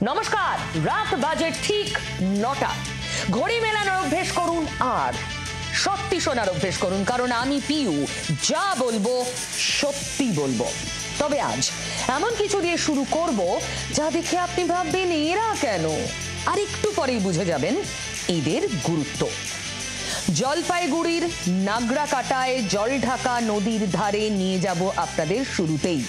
নমস্কার, রাত বাজে ঠিক 9টা। ঘড়ি মেলানোর অভ্যেস করুন আর সত্যি শোনার অভ্যেস করুন, কারণ আমি পিউ যা বলবো সত্যি বলবো। তবে আজ এমন কিছু দিয়ে শুরু করব যা দেখে আপনি ভাববেন এরা কেন, আর একটু পরেই বুঝে যাবেন এদের গুরুত্ব। জলপাইগুড়ির নাগরাকাটায় জল ঢাকা নদীর ধারে নিয়ে যাব আপনাদের শুরুতেই।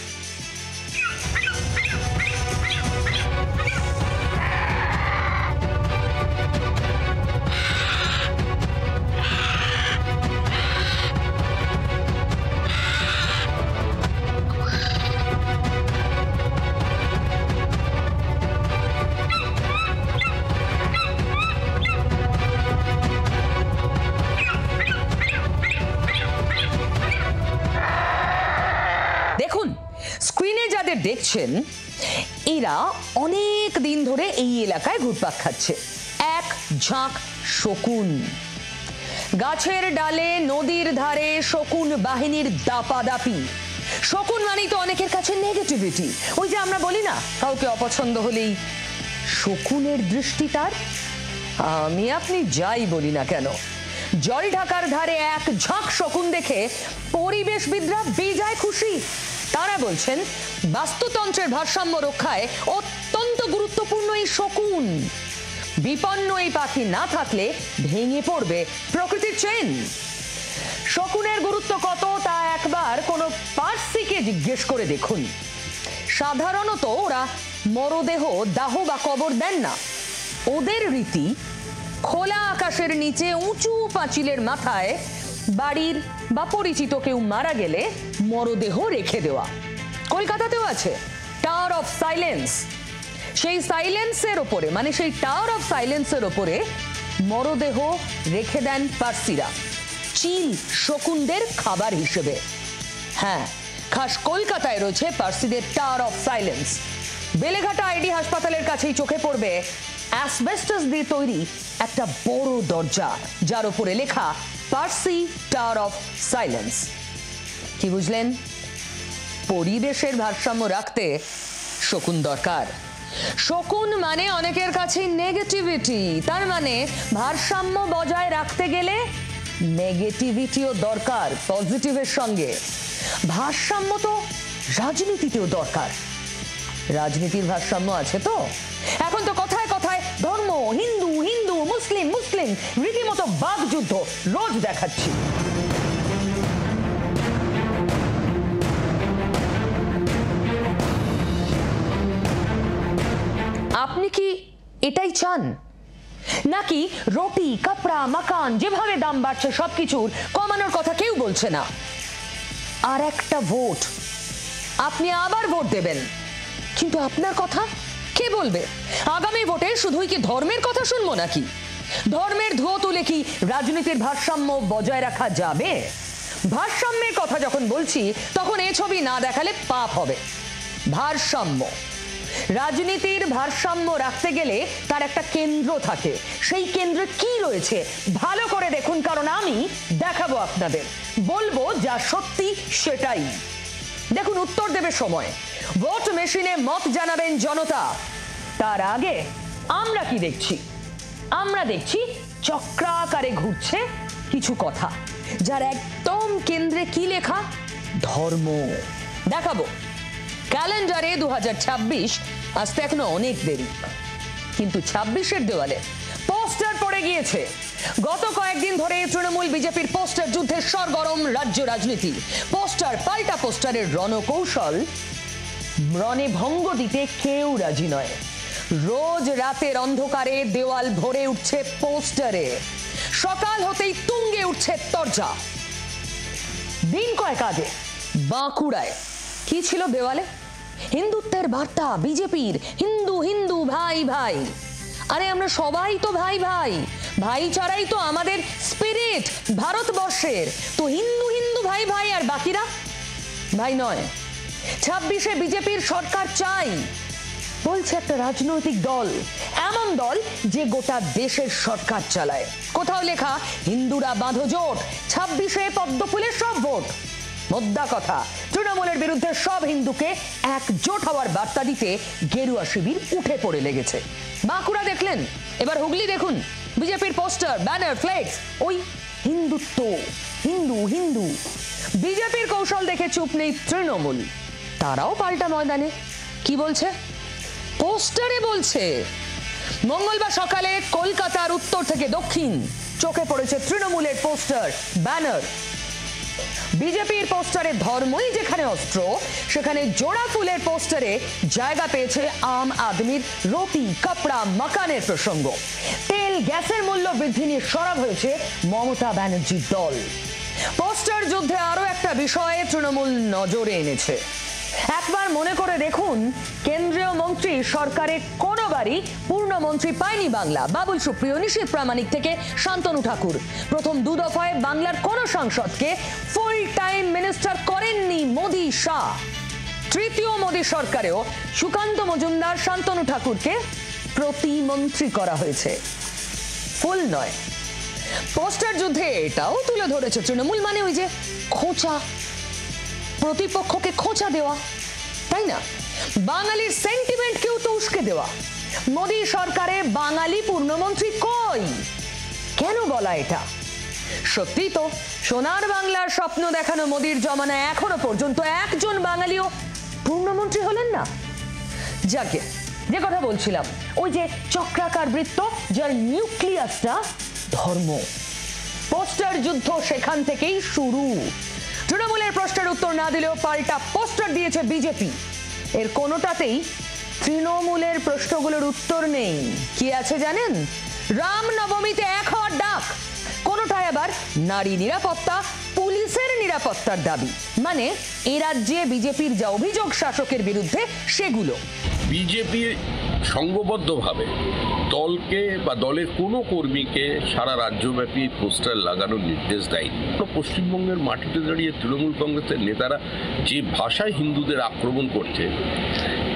দেখুন, স্ক্রিনে যাদের দেখছেন এরা অনেক দিন ধরে এই এলাকায় ঘুরপাক খাচ্ছে। এক ঝাঁক শকুন, গাছের ডালে নদীর ধারে শকুন বাহিনীর দাপাদাপি। শকুন মানেই তো অনেকের কাছে নেগেটিভিটি। ওই যে আমরা বলি না, কাউকে অপছন্দ হলেই শকুনের দৃষ্টি তার। আমি আপনি যাই বলি না কেন, জল ঢাকার ধারে এক ঝাঁক শকুন দেখে পরিবেশবিদরা বেজায় খুশি। তারা বলছেন বাস্তুতন্ত্রের ভারসাম্য রক্ষায় অত্যন্ত গুরুত্বপূর্ণ এই শকুন। বিপন্ন এই পাখি না থাকলে ভেঙে পড়বে প্রকৃতির চেন। শকুনের গুরুত্ব কত তা একবার কোনো পার্সিকে জিজ্ঞেস করে দেখুন। সাধারণত ওরা মরদেহ দাহ বা কবর দেন না। ওদের রীতি খোলা আকাশের নিচে উঁচু পাঁচিলের মাথায় বাড়ির বা পরিচিত কেউ মারা গেলে মরদেহ রেখে দেওয়া। কলকাতাতেও আছে টাওয়ার অফ সাইলেন্স। সেই সাইলেন্সের ওপরে, মানে সেই টাওয়ার অফ সাইলেন্সের ওপরে মরদেহ রেখে দেন পার্সিরা, চিল শকুনদের খাবার হিসেবে। হ্যাঁ, খাস কলকাতায় রয়েছে পার্সিদের tower of silence. Beleghata ID হাসপাতালের কাছেই চোখে পড়বে অ্যাসবেস্টস দিয়ে তৈরি একটা বড় দরজা, যার উপরে লেখা পার্সি টাওয়ার অফ সাইলেন্স। কি বুঝলেন? পরিবেশের ভারসাম্য রাখতে শকুন দরকার। শকুন মানে অনেকের কাছে নেগেটিভিটি, তার মানে ভারসাম্য বজায় রাখতে গেলে নেগেটিভিটিও দরকার পজিটিভের সঙ্গে। ভারসাম্য তো রাজনীতিতেও দরকার। রাজনীতির ভারসাম্য আছে তো? এখন তো কথায় কথায় ধর্ম, হিন্দু হিন্দু, মুসলিম মুসলিম, রীতিমতো বাকযুদ্ধ রোজ দেখাচ্ছি। আপনি কি এটাই চান? নাকি রুটি, কাপড়া, মাকান যেভাবে দাম বাড়ছে সবকিছুর কমানোর কথা কেউ বলছে না? আর একটা ভোট, আপনি আবার ভোট দেবেন, কিন্তু আপনার কথা কে বলবে? আগামী ভোটে শুধুই কি ধর্মের কথা শুনবো নাকি? ধর্মের ধুয়ো তুলে কি রাজনীতির ভারসাম্য বজায় রাখা যাবে? ভারসাম্যের কথা যখন বলছি তখন এই ছবি না দেখালে পাপ হবে। ভারসাম্য, রাজনীতির ভারসাম্য রাখতে গেলে তার একটা কেন্দ্র থাকে। সেই কেন্দ্রে কি রয়েছে ভালো করে দেখুন, কারণ আমি দেখাবো আপনাদের, বলবো যা সত্যি সেটাই। দেখুন, উত্তর দেবে সময়, ভোট মেশিনে মত জানাবেন জনতা। তার আগে আমরা কি দেখছি? আমরা দেখছি চক্রাকারে ঘুরছে কিছু কথা, যার একদম কেন্দ্রে কি লেখা? ধর্ম। দেখাবো ক্যালেন্ডারে 2026 আসতে এখনো অনেক দেরি, কিন্তু 26-এর দেওয়ালে পোস্টার পড়ে গিয়েছে। গত কয়েকদিন ধরে তৃণমূল বিজেপির পোস্টার যুদ্ধের সরগরম রাজ্য রাজনীতি। পোস্টার পাল্টা পোস্টারের রণকৌশল, রণে ভঙ্গ দিতে কেউ রাজি নয়। রোজ রাতের অন্ধকারে দেওয়াল ভরে উঠছে পোস্টারে, সকাল হতেই তুঙ্গে উঠছে তরজা। দিন কয়েক আগে বাঁকুড়ায় কি ছিল দেওয়ালে? হিন্দুত্বের বার্তা বিজেপির, হিন্দু হিন্দু ভাই ভাই। আরে আমরা সবাই তো ভাই ভাই, ভাইচারাই তো আমাদের স্পিরিট ভারতবর্ষের। তো হিন্দু হিন্দু ভাই ভাই, আর বাকিরা ভাই নয়। 26-এ বিজেপির সরকার চাই বলছে একটা রাজনৈতিক দল, এমন দল যে গোটা দেশের সরকার চালায়। কোথাও লেখা হিন্দুরা বাঁধো জোট, 26-এ পদ্মফুলের সব ভোট। মোদ্দা কথা, তৃণমূলের বিরুদ্ধে সব হিন্দুকে একজোট হওয়ার বার্তা দিতে গেরুয়া শিবির উঠে পড়ে লেগেছে। বাঁকুড়া দেখলেন, এবার হুগলি দেখুন। বিজেপির পোস্টার, ব্যানার, ফ্লেক্স, ওই হিন্দুত্ব, হিন্দু হিন্দু। বিজেপির কৌশল দেখে চুপ নেই তৃণমূল, তারাও পাল্টা ময়দানে। কি বলছে? পোস্টারে বলছে। মঙ্গলবার সকালে কলকাতার উত্তর থেকে দক্ষিণ চোখে পড়েছে তৃণমূলের পোস্টার, ব্যানার। বিজেপির পোস্টারে ধর্মই যেখানে অস্ত্র, সেখানে জোড়া ফুলের পোস্টারে জায়গা পেয়েছে আম আদমির রুটি, কাপড়া, মাকানের প্রসঙ্গ। তেল, গ্যাসের মূল্য বৃদ্ধি নিয়ে সরব হয়েছে মমতা ব্যানার্জির দল। পোস্টার যুদ্ধে আরো একটা বিষয়ে তৃণমূল নজরে এনেছে। একবার মনে করে দেখুন, কেন্দ্রীয় মন্ত্রী সরকারে কোনোবারই পূর্ণমন্ত্রী পায়নি বাংলা। বাবুল সুপ্রিয়, নিশীথ প্রামাণিক থেকে শান্তনু ঠাকুর। প্রথম 2 দফায় বাংলার কোন সাংসদকে ফুল টাইম মিনিস্টার করেননি মোদি শাহ। তৃতীয় মোদি সরকারেও সুকান্ত মজুমদার, শান্তনু ঠাকুরকে প্রতিমন্ত্রী করা হয়েছে, ফুল নয়। পোস্টার যুদ্ধে এটাও তুলে ধরেছে তৃণমূল, মানে ওই যে খোঁচা, প্রতিপক্ষকে খোঁচা দেওয়া, তাই না? বাঙালির সেন্টিমেন্টকেও তো উস্কে দেওয়া। মোদি সরকারে বাঙালি পূর্ণমন্ত্রী কই? কেন বলা এটা? সত্যি তো, সোনার বাংলার স্বপ্ন দেখানো মোদির জমানায় এখনো পর্যন্ত একজন বাঙালিও পূর্ণমন্ত্রী হলেন না। যাকে যে কথা বলছিলাম, ওই যে চক্রাকার বৃত্ত, যার নিউক্লিয়াসটা ধর্ম। পোস্টার যুদ্ধ সেখান থেকেই শুরু। তৃণমূলের প্রশ্নের উত্তর না দিলেও পাল্টা পোস্টার দিয়েছে বিজেপি। এর কোনোটাতেই তৃণমূলের প্রশ্নগুলোর উত্তর নেই। কি আছে জানেন? রাম নবমীতে এক হওয়ার ডাক, কোনোটায় আবার নারী নিরাপত্তা, পুলিশের নিরাপত্তার দাবি। মানে এ রাজ্যে বিজেপির যা অভিযোগ শাসকের বিরুদ্ধে, সেগুলো। বিজেপি সংঘবদ্ধভাবে দলকে বা দলের কোনো কর্মীকে সারা রাজ্যব্যাপী পোস্টার লাগানোর নির্দেশ দেয়নি। পশ্চিমবঙ্গের মাটিতে দাঁড়িয়ে তৃণমূল কংগ্রেসের নেতারা যে ভাষায় হিন্দুদের আক্রমণ করছে,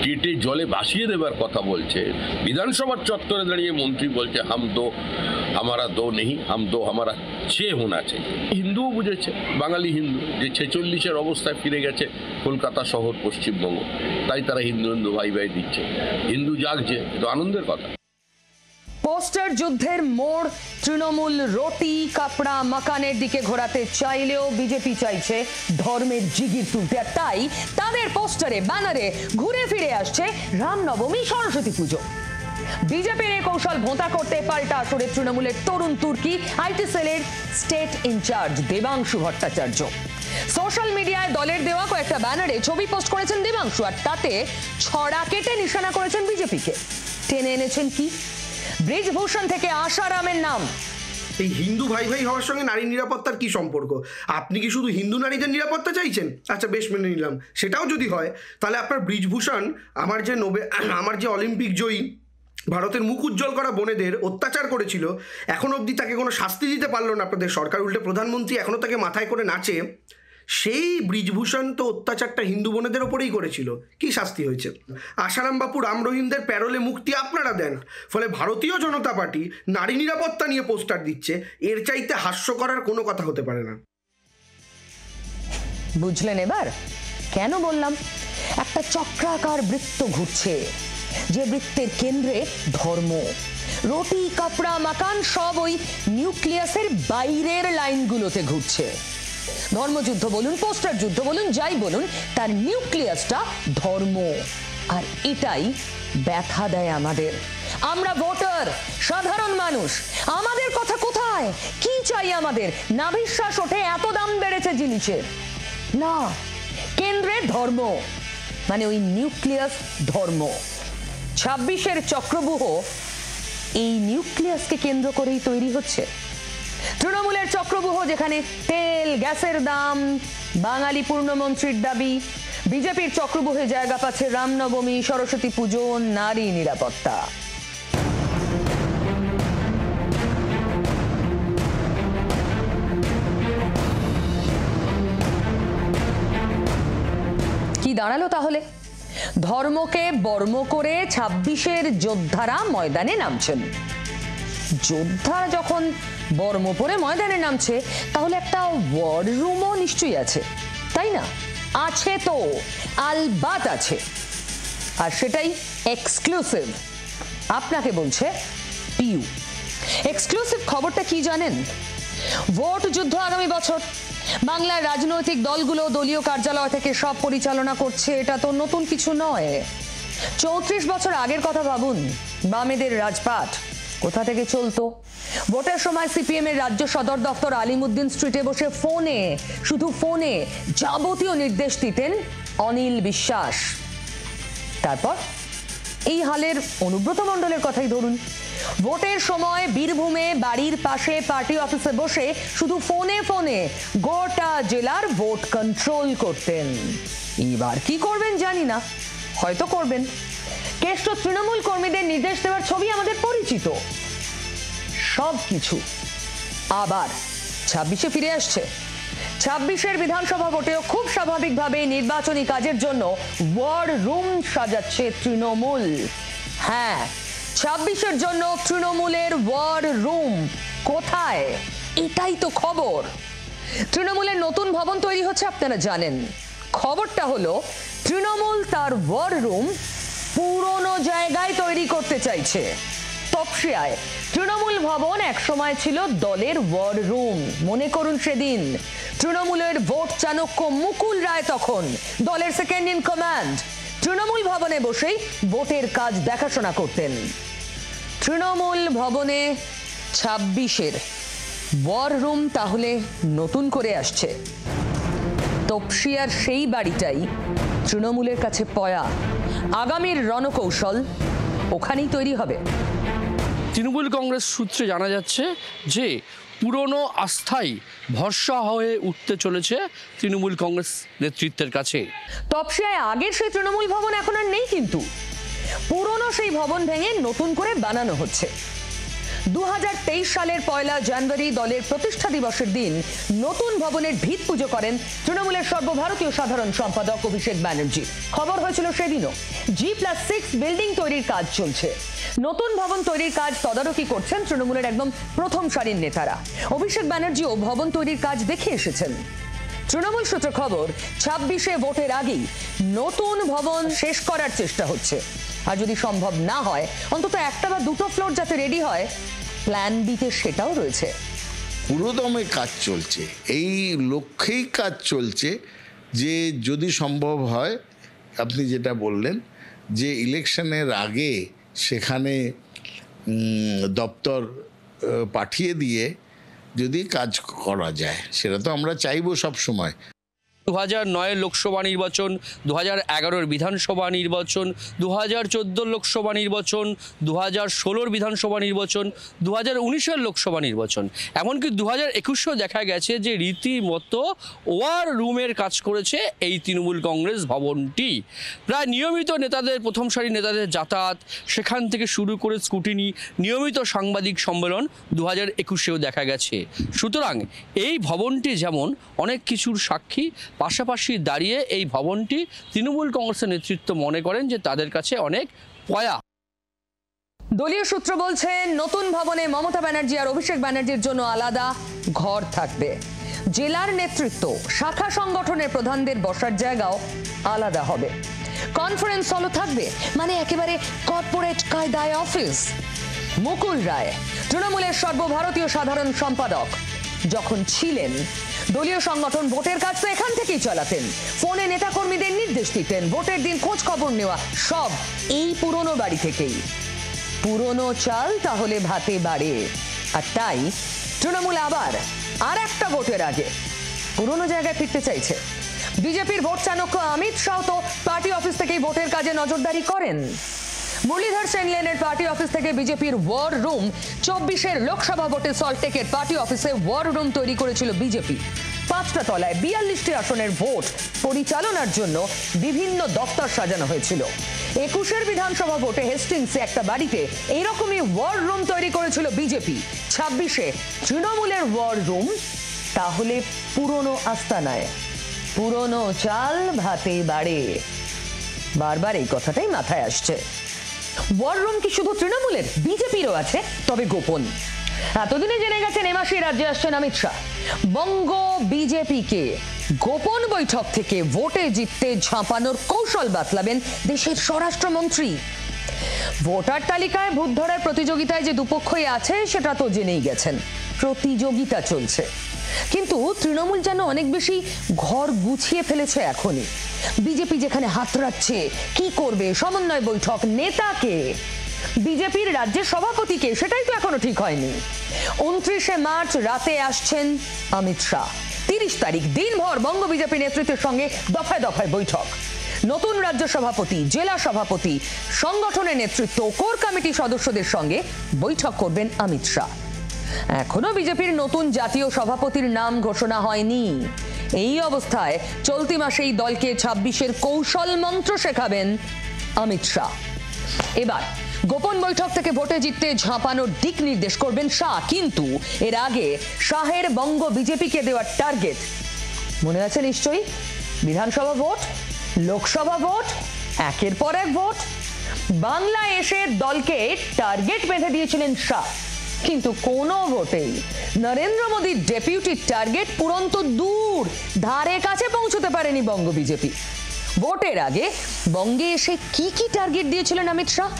কেটে জলে ভাসিয়ে দেবার কথা বলছে, বিধানসভার চত্বরে দাঁড়িয়ে মন্ত্রী বলছে হাম দো হামারা দো নেই, হাম দো হামারা ছে হোনা চাই। হিন্দুও বুঝেছে, বাঙালি হিন্দু, যে 46-এর অবস্থায় ফিরে গেছে কলকাতা শহর, পশ্চিমবঙ্গ, তাই তারা হিন্দু হিন্দু ভাই ভাই দিচ্ছে। হিন্দু জাগছে, এটা আনন্দের কথা। পোস্টার যুদ্ধের মোড় তৃণমূল রুটি, কাপড়া, মাকানের দিকে ঘোরাতে চাইলেও বিজেপি চাইছে ধর্মের জিগির তুলতে। আর তাই তাদের পোস্টারে, ব্যানারে ঘুরে ফিরে আসছে রামনবমী, সরস্বতী পুজো। বিজেপির এই কৌশল ভোঁতা করতে পাল্টা আসরে তৃণমূলের তরুণ তুর্কি আইটি সেলের state incharge Debangshu Bhattacharya. Social মিডিয়ায় দলের দেওয়া কয়েকটা ব্যানারে ছবি পোস্ট করেছেন দেবাংশু, আর তাতে ছড়া কেটে নিশানা করেছেন বিজেপিকে। টেনে এনেছেন কি? ব্রিজভূষণ থেকে আশারামের নাম। এই হিন্দু ভাই ভাই হওয়ার সঙ্গে নারী নিরাপত্তার কি সম্পর্ক? আপনি কি শুধু হিন্দু নারীদের নিরাপত্তা চাইছেন? আচ্ছা বেশ, মেনে নিলাম। সেটাও যদি হয়, তাহলে আপনার ব্রিজভূষণ আমার যে অলিম্পিক জয়ী ভারতের মুখ উজ্জ্বল করা বোনেদের অত্যাচার করেছিল, এখন অবধি তাকে কোনো শাস্তি দিতে পারলো না আপনাদের সরকার। উল্টে প্রধানমন্ত্রী এখনও তাকে মাথায় করে নাচে। সেই ব্রিজভূষণ তো অত্যাচারটা হিন্দু বোনেদের ওপরেই করেছিল। কি শাস্তি হয়েছে? আশারাম বাপু রাম রহিমদের প্যারোলে মুক্তি আপনারা দেন, ফলে ভারতীয় জনতা পার্টি নারী নিরাপত্তা নিয়ে পোস্টার দিচ্ছে। এর চাইতে হাস্য করার কোনো কথা হতে পারে না। বুঝলেন এবার কেন বললাম? একটা চক্রাকার বৃত্ত ঘুরছে, যে বৃত্তের কেন্দ্রে ধর্ম। রুটি, কাপড়া, মাকান সব ওই নিউক্লিয়াসের বাইরের লাইনগুলোতে ঘুরছে। ধর্মযুদ্ধ বলুন, পোস্টার যুদ্ধ বলুন, যাই বলুন, তার নিউক্লিয়াসটা ধর্ম। আর এটাই ব্যথা দেয় আমাদের। আমরা ভোটার, সাধারণ মানুষ, আমাদের কথা কোথায়? কি চাই আমাদের? না বিশ্বাস ওঠে এত দাম বেড়েছে জিনিসের। না, কেন্দ্রে ধর্ম, মানে ওই নিউক্লিয়াস ধর্ম। 26-এর চক্রব্যূহ এই নিউক্লিয়াসকে কেন্দ্র করেই তৈরি হচ্ছে। তৃণমূলের চক্রব্যূহ যেখানে তেল, গ্যাসের দাম, বাঙালি পূর্ণমন্ত্রীর দাবি, বিজেপির চক্রব্যূহে জায়গা পাচ্ছে রামনবমী, সরস্বতী পুজো, নারী নিরাপত্তা। কি দাঁড়ালো তাহলে? ধর্মকে বর্ম করে 26-এর যোদ্ধারা ময়দানে নামছেন। যোদ্ধা যখন বর্ম পরে ময়দানে নামছে, তাহলে একটা ওয়ার রুমও নিশ্চয়ই আছে, তাই না? আছে তো, আলবাত আছে, আর সেটাই এক্সক্লুসিভ। আপনাকে বলছে পিউ। এক্সক্লুসিভ খবরটা কি জানেন? ভোট যুদ্ধ আগামী বছর। বাংলার রাজনৈতিক দলগুলো দলীয় কার্যালয় থেকে সব পরিচালনা করছে, এটা তো নতুন কিছু নয়। 34 বছর আগের কথা ভাবুন, বামেদের রাজপাট কোথা থেকে চলতো? ভোটের সময় সিপিএম এর রাজ্য সদর দপ্তর আলিমুদ্দিন স্ট্রিটে বসে ফোনে, শুধু ফোনে যাবতীয় নির্দেশ দিতেন অনিল বিশ্বাস। তারপর এই হালের অনুব্রত মণ্ডলের কথাই ধরুন, ভোটের সময় বীরভূমে বাড়ির পাশে পার্টি অফিসে বসে শুধু ফোনে ফোনে গোটা জেলার ভোট কন্ট্রোল করতেন। এবার কি করবেন জানি না, হয়তো করবেন। কেষ্ট তৃণমূল কর্মীদের নির্দেশ দেওয়ার ছবি আমাদের পরিচিত। সবকিছু আবার 26-এ ফিরে আসছে। 26-এর বিধানসভা ভোটেও খুব স্বাভাবিকভাবে নির্বাচনী কাজের জন্য ওয়ার রুম সাজাচ্ছে তৃণমূল। হ্যাঁ, 26-এর জন্য তৃণমূলের ওয়ার রুম কোথায়? এটাই তো খবর। তৃণমূলের নতুন ভবন তৈরি হচ্ছে, আপনারা জানেন। খবরটা হলো তৃণমূল তার ওয়ার রুম পুরনো জায়গায় তৈরি করতে চাইছে। তপসিয়ায় তৃণমূল ভবন একসময় ছিল দলের ওয়ার রুম। মনে করুন সেদিন তৃণমূলের ভোট চাণক্য মুকুল রায় তখন দলের সেকেন্ড ইন কমান্ড। তৃণমূল ভবনে বসেই ভোটের কাজ দেখাশোনা করতেন। তৃণমূল ভবনে 26-এর ওয়ার রুম তাহলে নতুন করে আসছে। তপসিয়ার সেই বাড়িটাই তৃণমূলের কাছে পয়া। আগামীর রণকৌশল ওখানেই তৈরি হবে। তৃণমূল কংগ্রেস সূত্রে জানা যাচ্ছে যে পুরনো আস্থাই ভরসা হয়ে উঠতে চলেছে তৃণমূল কংগ্রেস নেতৃত্বের কাছে। তপসিয়ায় আগের সেই তৃণমূল ভবন এখন আর নেই, কিন্তু পুরনো সেই ভবন ভেঙে নতুন করে বানানো হচ্ছে। 2023 সালের 1 জানুয়ারি দলের প্রতিষ্ঠা দিবসের দিন নতুন ভবনের ভিত পুজো করেন তৃণমূলের সর্বভারতীয় সাধারণ সম্পাদক অভিষেক ব্যানার্জি। খবর হয়েছিল সেদিনও। G+6 বিল্ডিং তৈরির কাজ চলছে। নতুন ভবন তৈরির কাজ তদারকি করছেন তৃণমূলের একদম প্রথম সারির নেতারা। অভিষেক ব্যানার্জিও ভবন তৈরির কাজ দেখে এসেছেন। তৃণমূল সূত্রে খবর, 26-এ ভোটের আগেই নতুন ভবন শেষ করার চেষ্টা হচ্ছে। আর যদি সম্ভব না হয়, অন্তত একটা বা দুটো ফ্লোর যাতে রেডি হয়, প্ল্যান বিতে সেটাও রয়েছে। পুরোদমে কাজ চলছে, এই লক্ষ্যেই কাজ চলছে যে যদি সম্ভব হয়, আপনি যেটা বললেন যে ইলেকশনের আগে সেখানে দপ্তর পাঠিয়ে দিয়ে যদি কাজ করা যায়, সেটা তো আমরা চাইবো সব সময়। 2009 লোকসভা নির্বাচন, 2011 বিধানসভা নির্বাচন, 2014 লোকসভা নির্বাচন, 2016 বিধানসভা নির্বাচন, 2019 লোকসভা নির্বাচন, এমনকি 2021 দেখা গেছে যে রীতিমতো ওয়ার রুমের কাজ করেছে এই তৃণমূল কংগ্রেস ভবনটি। প্রায় নিয়মিত নেতাদের, প্রথম সারি নেতাদের যাতায়াত, সেখান থেকে শুরু করে স্কুটিনি, নিয়মিত সাংবাদিক সম্মেলন 2021-এও দেখা গেছে। সুতরাং এই ভবনটি যেমন অনেক কিছুর সাক্ষী, পাশাপাশি দাঁড়িয়ে এই ভবনটি তৃণমূল কংগ্রেসের নেতৃত্ব মনে করেন যে তাদের কাছে অনেক পয়া। দলীয় সূত্র বলছে নতুন ভবনে মমতা ব্যানার্জি আর অভিষেক ব্যানার্জির জন্য আলাদা ঘর থাকবে। জেলার নেতৃত্ব, শাখা সংগঠনের প্রধানদের বসার জায়গাও আলাদা হবে। কনফারেন্স হলও থাকবে, মানে একেবারে কর্পোরেট কায়দায় অফিস। মুকুল রায় তৃণমূলের সর্বভারতীয় সাধারণ সম্পাদক যখন ছিলেন, দলীয় সংগঠন ভোটের কাজ তো এখান থেকেই চালাতেন। ফোনে নেতাকর্মীদের নির্দেশ দিতেন, ভোটের দিন খোঁজ খবর নেওয়া, সব এই পুরনো বাড়ি থেকেই। পুরনো চাল তাহলে ভাতে বাড়ে। আর তাই তৃণমূল আবার আর একটা ভোটের আগে পুরনো জায়গায় ফিরতে চাইছে। বিজেপির ভোট চাণক্য অমিত শাহ তো পার্টি অফিস থেকেই ভোটের কাজে নজরদারি করেন। মুরলীধর সেন লেনের পার্টি অফিস থেকে বিজেপির ওয়ার রুম, 24-এর লোকসভা ভোটে সল্টটেকের পার্টি অফিসে ওয়ার রুম তৈরি করেছিল বিজেপি। 5টা তলায় 42টি আসনের ভোট পরিচালনার জন্য বিভিন্ন দপ্তর সাজানো হয়েছিল। 21-এর বিধানসভা ভোটে হেস্টিংসে একটা বাড়িতে এইরকমই ওয়ার রুম তৈরি করেছিল বিজেপি। 26-এ তৃণমূলের ওয়ার রুম তাহলে পুরনো আস্তানায়। পুরনো চাল ভাতে বাড়ে, বারবার এই কথাটাই মাথায় আসছে। ওয়ার রুম কি শুধু তৃণমূলের? বিজেপিরও আছে, তবে গোপন। এতদিনে জেনে গেছেন এ মাসেই রাজ্যে আসছেন অমিত শাহ। বঙ্গ বিজেপিকে গোপন বৈঠক থেকে ভোটে জিততে ঝাঁপানোর কৌশল বাতলাবেন দেশের স্বরাষ্ট্রমন্ত্রী। ভোটার তালিকায় ভূত ধরার প্রতিযোগিতায় যে দুপক্ষই আছে সেটা তো জেনেই গেছেন, প্রতিযোগিতা চলছে। কিন্তু তৃণমূল যেন অনেক বেশি ঘর গুছিয়ে ফেলেছে এখনই। বিজেপি যেখানে হাতড়াচ্ছে কি করবে, সমন্বয় বৈঠক, নেতাকে, বিজেপির রাজ্যের সভাপতিকে, সেটাই তো এখনো ঠিক হয়নি। 29শে মার্চ রাতে আসছেন অমিত শাহ। 30 তারিখ দিনভর বঙ্গ বিজেপি নেতৃত্বের সঙ্গে দফায় দফায় বৈঠক। নতুন রাজ্য সভাপতি, জেলা সভাপতি, সংগঠনের নেতৃত্ব, কোর কমিটি সদস্যদের সঙ্গে বৈঠক করবেন অমিত শাহ। এখনো বিজেপির নতুন জাতীয় সভাপতির নাম ঘোষণা হয়নি। এই অবস্থায় চলতি মাসেই দলকে 26-এর কৌশল মন্ত্র শেখাবেন অমিত শাহ। এবার গোপন বৈঠক থেকে ভোটে জিততে ঝাঁপানোর দিক নির্দেশ করবেন শাহ। কিন্তু এর আগে শাহের বঙ্গ বিজেপিকে দেওয়ার টার্গেট মনে আছে নিশ্চয়ই। বিধানসভা ভোট, লোকসভা ভোট, একের পর এক ভোট। বাংলায় এসে দলকে টার্গেট বেঁধে দিয়েছিলেন শাহ, কিন্তু কোনো ভোটেই নরেন্দ্র মোদীর ডেপুটির টার্গেট পূরণ তো দূর, ধারে কাছে পৌঁছতে পারেনি বঙ্গ বিজেপি। ভোটের আগে বঙ্গে এসে কি কি টার্গেট দিয়েছিলেন অমিত শাহ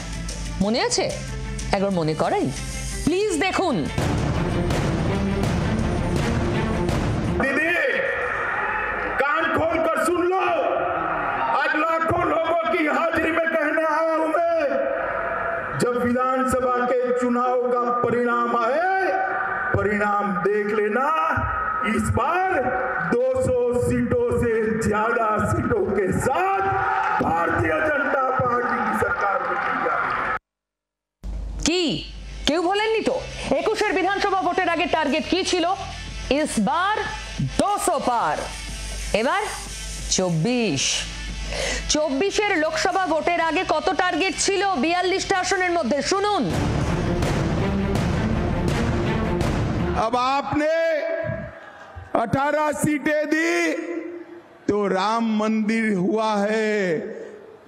মনে আছে? একবার মনে করাই, প্লিজ দেখুন। दीदी कान खोल कर सुन लो, आज लाखों लोगों की हाजिरी में कहने आया हूं मैं, जब विधानसभा के चुनाव का परिणाम आए, परिणाम देख लेना, इस बार 200 सीटों से ज्यादा सीटों के साथ भारतीय जनता पार्टी की सरकार बनेगी। কি কেউ বলেননি তো 21-এর বিধানসভা ভোটের আগে টার্গেট কি ছিল? इस बार 200 पार। এবার 24-এর লোকসভা ভোটের আগে কত টার্গেট ছিল 42টা আসনের মধ্যে? শুনুন। अब आपने 18 सीटें दी तो राम मंदिर हुआ है,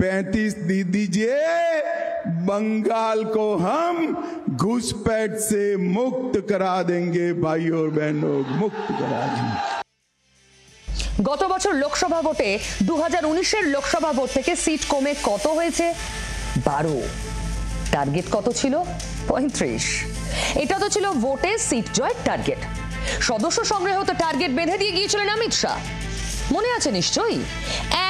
35 दे दीजिए, बंगाल को हम घुसपैठ से मुक्त करा देंगे, भाई और बहनों, मुक्त करा देंगे। গত বছর লোকসভা ভোটে 2019-এর লোকসভা ভোট থেকে সিট কমে কত হয়েছে? 12। টার্গেট কত ছিল? 35। এটা তো ছিল ভোটে সিট জয়ের টার্গেট। সদস্য সংগ্রহ তো টার্গেট বেঁধে দিয়ে গিয়েছিলেন অমিত শাহ, মনে আছে নিশ্চয়ই।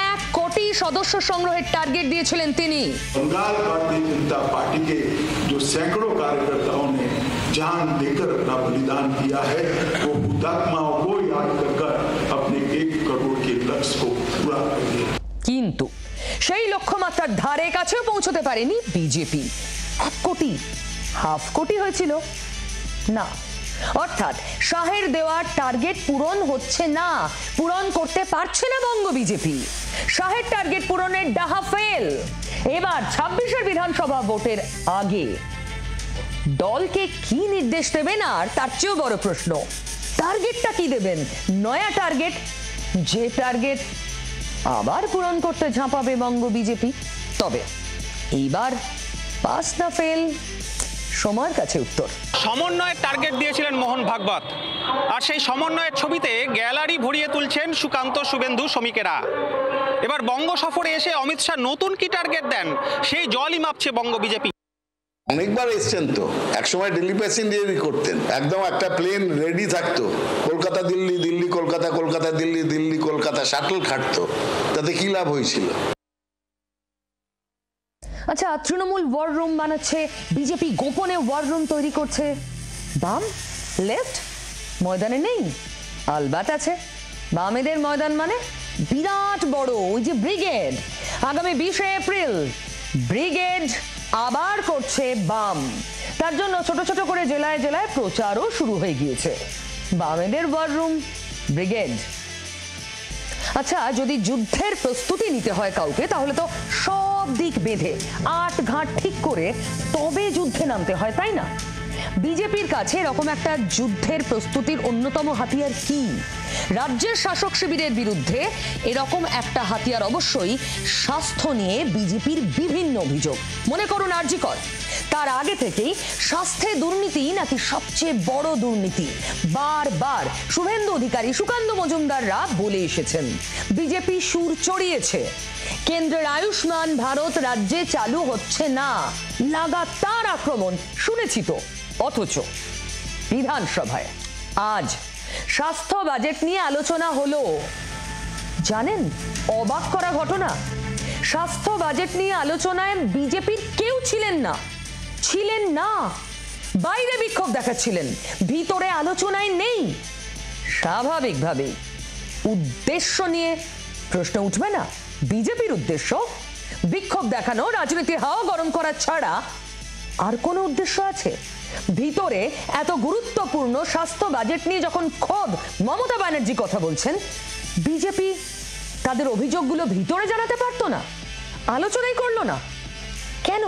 1 কোটি সদস্য সংগ্রহের টার্গেট দিয়েছিলেন তিনি। बंगाल भारतीय जनता पार्टी के जो सैकड़ों कार्यकर्ताओं ने जान देकर अपना बलिदान किया है, वो हुतात्माओं को याद कर अपने 1 करोड़ के लक्ष्य को पूरा करेंगे। কিন্তু সেই লক্ষ্যমাত্রার ধারে কাছেও পৌঁছতে পারেনি বিজেপি। 1 কোটি, হাফ কোটি হয়েছিল না। অর্থাৎ শাহের দেওয়া টার্গেট পূরণ হচ্ছে না, পূরণ করতে পারছে না বঙ্গ বিজেপি। শাহের টার্গেট পূরণের ডাহা ফেল। এবার 26-এর বিধানসভা ভোটের আগে দলকে কি নির্দেশ দেবেন, আর তার চেয়েও বড় প্রশ্ন টার্গেটটা কি দেবেন? নয়া টার্গেট, যে টার্গেট আবার পূরণ করতে ঝাঁপাবে বঙ্গ বিজেপি। তবে এইবার পাস না ফেল, সময়ের কাছে উত্তর। সমন্বয়ের টার্গেট দিয়েছিলেন মোহন ভাগবত, আর সেই সমন্বয়ের ছবিতে গ্যালারি ভরিয়ে তুলছেন সুকান্ত, শুভেন্দু, শ্রমিকেরা। এবার বঙ্গ সফরে এসে অমিত শাহ নতুন কি টার্গেট দেন, সেই জলই মাপছে বঙ্গ বিজেপি। অনেকবার এসছেন তো, একসময় দিল্লি প্যাসেঞ্জারই করতেন, একদম একটা প্লেন রেডি থাকতো, কলকাতা দিল্লি, দিল্লি কলকাতা, কলকাতা দিল্লি, দিল্লি কলকাতা, শাটল খাটতো, তাতে কি লাভ হয়েছিল? আচ্ছা, তৃণমূল ওয়ার রুম বানাচ্ছে, বিজেপি গোপনে ওয়ার রুম তৈরি করছে। বাম, লেফট ময়দানে নেই? আলবাত আছে। বামেদের ময়দান মানে বিরাট বড়, ওই যে ব্রিগেড। আগামী 20শে এপ্রিল ব্রিগেড আবার করছে বাম। তার জন্য ছোট ছোট করে জেলায় জেলায় প্রচারও শুরু হয়ে গিয়েছে। বামেদের ওয়ার রুম, ব্রিগেড। আচ্ছা, যদি যুদ্ধের প্রস্তুতি নিতে হয় কাউকে, তাহলে তো সব দিক বেঁধে 8 ঘাট ঠিক করে তবে যুদ্ধে নামতে হয়, তাই না? বিজেপির কাছে এরকম একটা যুদ্ধের প্রস্তুতির অন্যতম হাতিয়ার কি? রাজ্যের শাসক শিবিরের বিরুদ্ধে এরকম একটা হাতিয়ার অবশ্যই স্বাস্থ্য নিয়ে বিজেপির বিভিন্ন অভিযোগ। মনে করুন আরজি কর, তার আগে থেকেই স্বাস্থ্যে দুর্নীতি নাকি সবচেয়ে বড় দুর্নীতি বারবার শুভেন্দু অধিকারী, সুকান্ত মজুমদাররা বলে এসেছেন। বিজেপি সুর চড়িয়েছে, কেন্দ্রের আয়ুষ্মান ভারত রাজ্যে চালু হচ্ছে না, লাগাতার আক্রমণ শুনেছি তো। অথচ বিধানসভায় আজ স্বাস্থ্য বাজেট নিয়ে আলোচনা হলো। জানেন অবাক করা ঘটনা, স্বাস্থ্য বাজেট নিয়ে আলোচনায় বিজেপির কেউ ছিলেন না, বাইরে বিক্ষোভ দেখাচ্ছিলেন, ভিতরে আলোচনায় নেই। স্বাভাবিকভাবে উদ্দেশ্য নিয়ে প্রশ্ন উঠবে না? বিজেপির উদ্দেশ্য বিক্ষোভ দেখানো, রাজনীতির হাওয়া গরম করা ছাড়া আর কোনো উদ্দেশ্য আছে? ভিতরে এত গুরুত্বপূর্ণ স্বাস্থ্য বাজেট নিয়ে যখন খোদ মমতা ব্যানার্জি কথা বলছেন, বিজেপি তাদের অভিযোগগুলো ভিতরে জানাতে পারতো না, আলোচনাই করলো না কেন?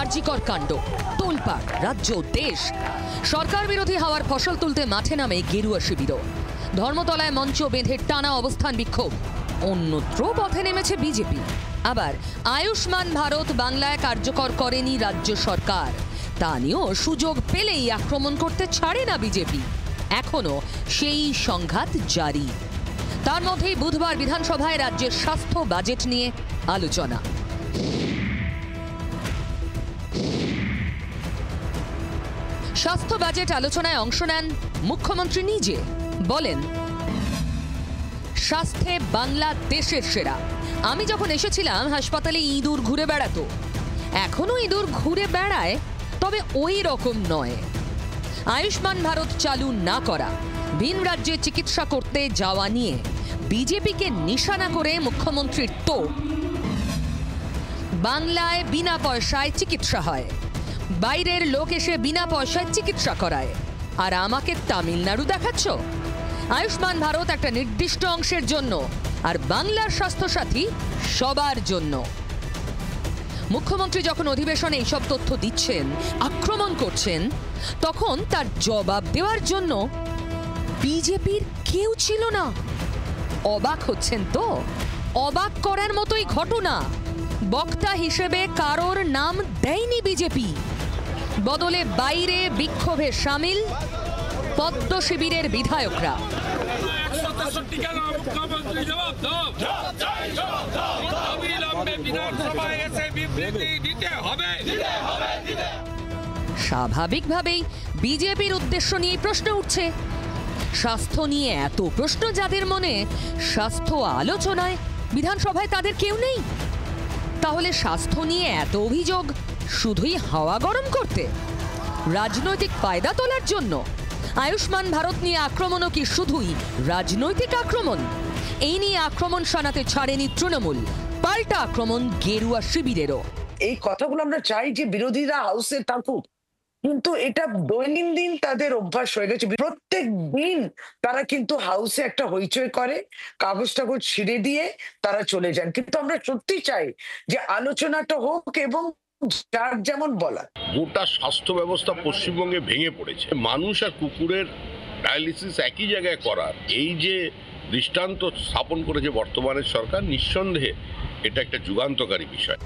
আরজিকর কাণ্ড, তোলপাড় রাজ্য দেশ। সরকার বিরোধী হাওয়ার ফসল তুলতে মাঠে নামে গেরুয়া শিবির। ধর্মতলায় মঞ্চ বেঁধে টানা অবস্থান বিক্ষোভ। অন্যত্র পথে নেমেছে বিজেপি। আবার আয়ুষ্মান ভারত বাংলায় কার্যকর করেনি রাজ্য সরকার, তা নিয়েও সুযোগ পেলেই আক্রমণ করতে ছাড়ে না বিজেপি। এখনো সেই সংঘাত জারি। তার মধ্যেই বুধবার বিধানসভায় রাজ্যের স্বাস্থ্য বাজেট নিয়ে আলোচনা। স্বাস্থ্য বাজেট আলোচনায় অংশ নেন মুখ্যমন্ত্রী নিজে। বলেন, স্বাস্থ্যে বাংলা দেশের সেরা। আমি যখন এসেছিলাম হাসপাতালে ইঁদুর ঘুরে বেড়াতো, এখনো ইঁদুর ঘুরে বেড়ায়, তবে ওই রকম নয়। আয়ুষ্মান ভারত চালু না করা, ভিন রাজ্যে চিকিৎসা করতে যাওয়া নিয়ে বিজেপিকে নিশানা করে মুখ্যমন্ত্রীর তোপ। বাংলায় বিনা পয়সায় চিকিৎসা হয়, বাইরের লোক এসে বিনা পয়সায় চিকিৎসা করায়, আর আমাকে তামিলনাড়ু দেখাচ্ছ? আয়ুষ্মান ভারত একটা নির্দিষ্ট অংশের জন্য, আর বাংলার স্বাস্থ্যসাথী সবার জন্য। মুখ্যমন্ত্রী যখন অধিবেশনে এইসব তথ্য দিচ্ছেন, আক্রমণ করছেন, তখন তার জবাব দেওয়ার জন্য বিজেপির কেউ ছিল না। অবাক হচ্ছেন তো? অবাক করার মতোই ঘটনা। বক্তা হিসেবে কারোর নাম দেয়নি বিজেপি, বদলে বাইরে বিক্ষোভে সামিল পদ্ম শিবিরের বিধায়করা। স্বাভাবিকভাবেই বিজেপির উদ্দেশ্য নিয়ে প্রশ্ন উঠছে। স্বাস্থ্য নিয়ে এত প্রশ্ন যাদের মনে, স্বাস্থ্য আলোচনায় বিধানসভায় তাদের কেউ নেই। তাহলে স্বাস্থ্য নিয়ে এত অভিযোগ শুধুই হাওয়া গরম করতে, রাজনৈতিক ফায়দা তোলার জন্য? আয়ুষ্মান ভারত নিয়ে আক্রমণও কি শুধুই রাজনৈতিক আক্রমণ? এই নিয়ে আক্রমণ শানাতে ছাড়েনি তৃণমূল, পাল্টা আক্রমণ গেরুয়া শিবিরেরও। এই কথাগুলো আমরা চাই যে বিরোধীরা হাউসে থাকুক, কিন্তু এটা দৈনন্দিন তাদের অভ্যাস হয়ে গেছে। প্রত্যেক দিন তারা কিন্তু হাউসে একটা হইচই করে, কাগজ টাগজ ছিঁড়ে দিয়ে তারা চলে যান। কিন্তু আমরা সত্যি চাই যে আলোচনাটা হোক এবং যার যেমন বলা। গোটা স্বাস্থ্য ব্যবস্থা পশ্চিমবঙ্গে ভেঙে পড়েছে। মানুষ আর কুকুরের ডায়ালিসিস একই জায়গায় করার এই যে দৃষ্টান্ত স্থাপন করেছে বর্তমানের সরকার, নিঃসন্দেহে এটা একটা যুগান্তকারী বিষয়।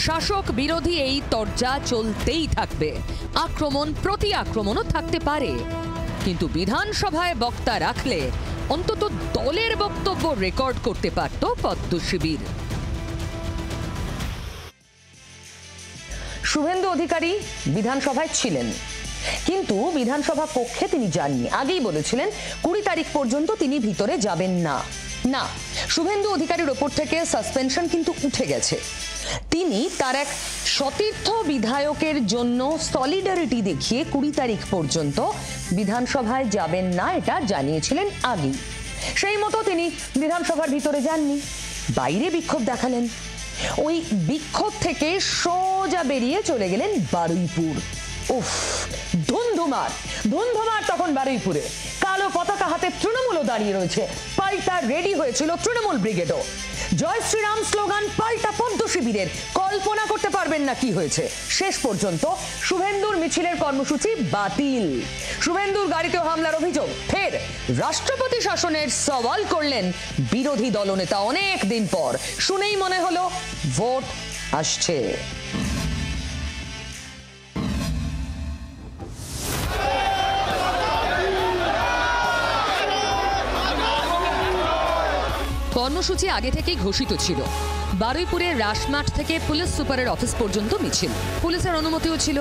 শাসক বিরোধী এই তরজা চলতেই থাকবে, আক্রমণ প্রতি আক্রমণও থাকতে পারে, কিন্তু বিধানসভায় বক্তা রাখলে অন্তত দলের বক্তব্য রেকর্ড করতে পারত পদ্ম শিবির। শুভেন্দু অধিকারী বিধানসভায় ছিলেন, কিন্তু বিধানসভা কক্ষে তিনি যাননি। আগেই বলেছিলেন 20 তারিখ পর্যন্ত তিনি ভিতরে যাবেন না। শুভেন্দু অধিকারীর ওপর থেকে সাসপেনশন কিন্তু উঠে গেছে। তিনি তার এক সতীর্থ বিধায়কের জন্য সলিডারিটি দেখিয়ে 20 তারিখ পর্যন্ত বিধানসভায় যাবেন না, এটা জানিয়েছিলেন আগেই। সেই মতো তিনি বিধানসভার ভিতরে যাননি, বাইরে বিক্ষোভ দেখালেন। ওই বিক্ষোভ থেকে সোজা বেরিয়ে চলে গেলেন বারুইপুর। উফ, ধুন্ধুমার তখন বারুইপুরে। কালো পতাকা হাতে তৃণমূলও দাঁড়িয়ে রয়েছে, পাল্টা রেডি হয়েছিল তৃণমূল ব্রিগেডও। জয় শ্রীরাম স্লোগান পাল্টা পদ্ম শিবিরের, কল্পনা করতে পারবেন না কি হয়েছে। শেষ পর্যন্ত শুভেন্দুর মিছিলের কর্মসূচি বাতিল। শুভেন্দুর গাড়িতে হামলার অভিযোগ। ফের রাষ্ট্রপতি শাসনের সওয়াল করলেন বিরোধী দলনেতা অনেক দিন পর। শুনেই মনে হলো ভোট আসছে। কর্মসূচি আগে থেকেই ঘোষিত ছিল। বারুইপুরের রাসমাঠ থেকে পুলিশ সুপারের অফিস পর্যন্ত মিছিল, পুলিশের অনুমতিও ছিল।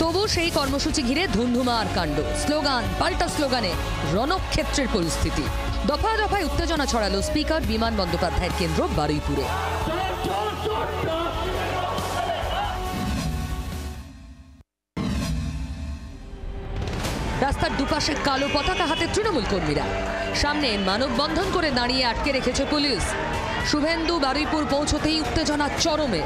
তবু সেই কর্মসূচি ঘিরে ধুন্ধুমার কাণ্ড, স্লোগান পাল্টা স্লোগানে রণক্ষেত্রের পরিস্থিতি। দফায় দফায় উত্তেজনা ছড়ালো স্পিকার বিমান বন্দ্যোপাধ্যায়ের কেন্দ্র বারুইপুরে। রাস্তার দুপাশে কালো পতাকা হাতে তৃণমূল কর্মীরা, সামনে মানববন্ধন করে দাঁড়িয়ে আটকে রেখেছে পুলিশ। শুভেন্দু বারুইপুর পৌঁছতেই উত্তেজনা চরমে।